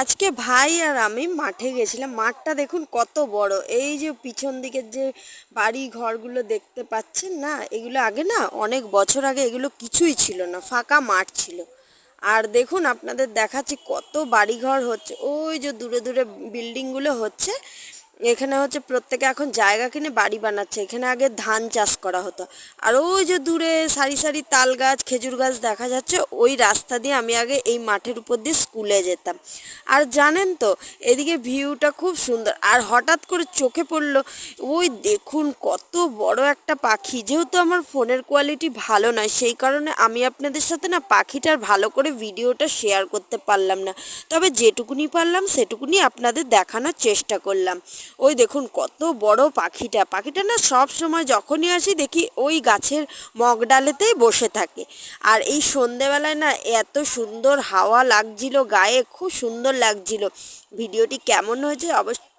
আজকে ভাই আর আমি মাঠে গেছিলাম। মাঠটা দেখুন কত বড়। এই যে পিছন দিকের যে বাড়ি ঘরগুলো দেখতে পাচ্ছেন না, এগুলো আগে না অনেক বছর আগে এগুলো কিছুই ছিল না, ফাঁকা মাঠ ছিল। আর দেখুন আপনাদের দেখাচ্ছি কত বাড়িঘর হচ্ছে, ওই যে দূরে দূরে বিল্ডিংগুলো হচ্ছে। এখানে হচ্ছে প্রত্যেকে এখন জায়গা কিনে বাড়ি বানাচ্ছে। এখানে আগে ধান চাষ করা হতো। আর ওই যে দূরে সারি সারি তাল গাছ, খেজুর গাছ দেখা যাচ্ছে। ওই রাস্তা দিয়ে আমি আগে এই মাঠের উপর দিয়ে স্কুলে যেতাম। আর জানেন তো, এদিকে ভিউটা খুব সুন্দর। আর হঠাৎ করে চোখে পড়লো, ওই দেখুন কত বড় একটা পাখি। যেহেতু আমার ফোনের কোয়ালিটি ভালো নয়, সেই কারণে আমি আপনাদের সাথে না পাখিটার ভালো করে ভিডিওটা শেয়ার করতে পারলাম না। তবে যেটুকুনি পারলাম সেটুকুনি আপনাদের দেখানোর চেষ্টা করলাম। ওই দেখুন কত বড় পাখিটা। পাখিটা না সব সময় যখনই আসি দেখি ওই গাছের মগডালেতেই বসে থাকে। আর এই সন্ধেবেলায় না এত সুন্দর হাওয়া লাগছিল গায়ে, খুব সুন্দর লাগছিল। ভিডিওটি কেমন হয়েছে অবশ্যই